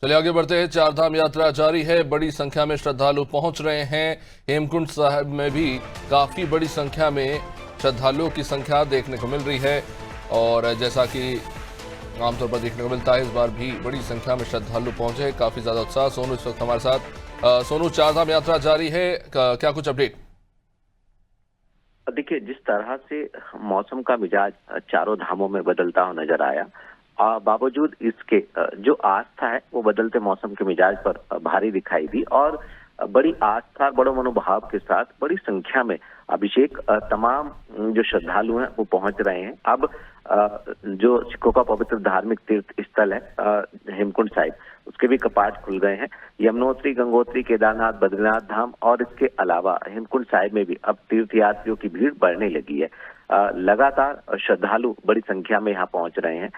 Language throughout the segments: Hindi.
चलिए आगे बढ़ते हैं। चार धाम यात्रा जारी है, बड़ी संख्या में श्रद्धालु पहुंच रहे हैं। हेमकुंड साहिब में भी काफी बड़ी संख्या में श्रद्धालुओं की संख्या देखने को मिल रही है और जैसा कि आमतौर पर देखने को मिलता है, इस बार भी बड़ी संख्या में श्रद्धालु पहुंचे हैं। काफी ज्यादा उत्साह। सोनू इस वक्त हमारे साथ। सोनू, चार धाम यात्रा जारी है, क्या कुछ अपडेट? देखिए, जिस तरह से मौसम का मिजाज चारों धामों में बदलता हुआ नजर आया, बावजूद इसके जो आस्था है वो बदलते मौसम के मिजाज पर भारी दिखाई दी और बड़ी आस्था, बड़े मनोभाव के साथ बड़ी संख्या में अभिषेक तमाम जो श्रद्धालु हैं वो पहुंच रहे हैं। अब जो सिखों का पवित्र धार्मिक तीर्थ स्थल है हेमकुंड साहिब, उसके भी कपाट खुल गए हैं। यमुनोत्री, गंगोत्री, केदारनाथ, बद्रीनाथ धाम और इसके अलावा हेमकुंड साहिब में भी अब तीर्थ यात्रियों की भीड़ बढ़ने लगी है। लगातार श्रद्धालु बड़ी संख्या में यहाँ पहुंच रहे हैं।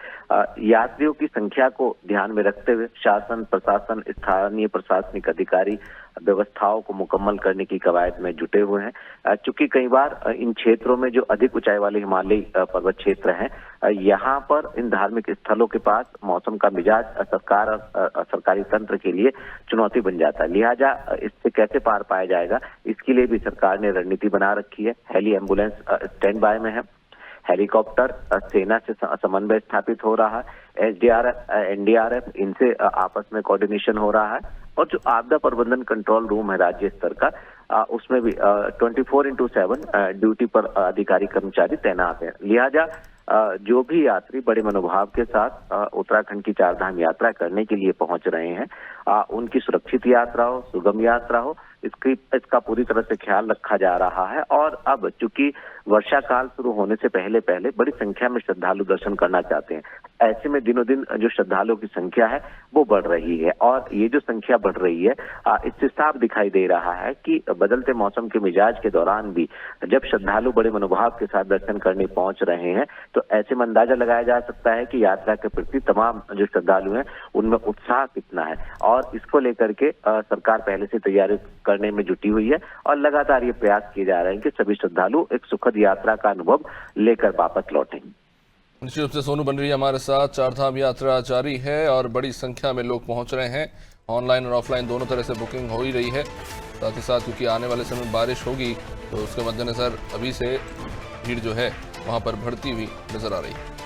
यात्रियों की संख्या को ध्यान में रखते हुए शासन, प्रशासन, स्थानीय प्रशासनिक अधिकारी व्यवस्थाओं को मुकम्मल करने की कवायद में जुटे हुए हैं। चूंकि कई बार इन क्षेत्रों में जो अधिक ऊंचाई वाले हिमालयी पर्वत क्षेत्र हैं, यहाँ पर इन धार्मिक स्थलों के पास मौसम का मिजाज सरकार और सरकारी तंत्र के लिए चुनौती बन जाता है। लिहाजा इससे कैसे पार पाया जाएगा, इसके लिए भी सरकार ने रणनीति बना रखी है। हेली एम्बुलेंस स्टैंड बाय में है, हेलीकॉप्टर सेना से समन्वय स्थापित हो रहा है, एसडीआरएफ, एनडीआरएफ, इनसे आपस में कोऑर्डिनेशन हो रहा है और जो आपदा प्रबंधन कंट्रोल रूम है राज्य स्तर का, उसमें भी 24/7 ड्यूटी पर अधिकारी कर्मचारी तैनात हैं। लिहाजा जो भी यात्री बड़े मनोभाव के साथ उत्तराखंड की चार धाम यात्रा करने के लिए पहुंच रहे हैं, उनकी सुरक्षित यात्रा हो, सुगम यात्रा हो, इसका पूरी तरह से ख्याल रखा जा रहा है। और अब चूंकि वर्षा काल शुरू होने से पहले पहले बड़ी संख्या में श्रद्धालु दर्शन करना चाहते हैं। ऐसे में दिनों दिन जो श्रद्धालुओं की संख्या है वो बढ़ रही है और ये जो संख्या बढ़ रही है, इससे साफ दिखाई दे रहा है कि बदलते मौसम के मिजाज के दौरान भी जब श्रद्धालु बड़े मनोभाव के साथ दर्शन करने पहुंच रहे हैं, तो ऐसे में अंदाजा लगाया जा सकता है कि यात्रा के प्रति तमाम जो श्रद्धालु हैं उनमें उत्साह कितना है। और इसको लेकर के सरकार पहले से तैयारी करने में जुटी हुई है और लगातार ये प्रयास किए जा रहे हैं कि सभी श्रद्धालु एक सुखद यात्रा का अनुभव लेकर वापस लौटें। निश्चित रूप से सोनू बन रही है हमारे साथ। चार धाम यात्रा जारी है और बड़ी संख्या में लोग पहुंच रहे हैं। ऑनलाइन और ऑफलाइन दोनों तरह से बुकिंग हो ही रही है। साथ ही साथ क्योंकि आने वाले समय में बारिश होगी तो उसके मद्देनजर अभी से भीड़ जो है वहां पर बढ़ती हुई नजर आ रही है।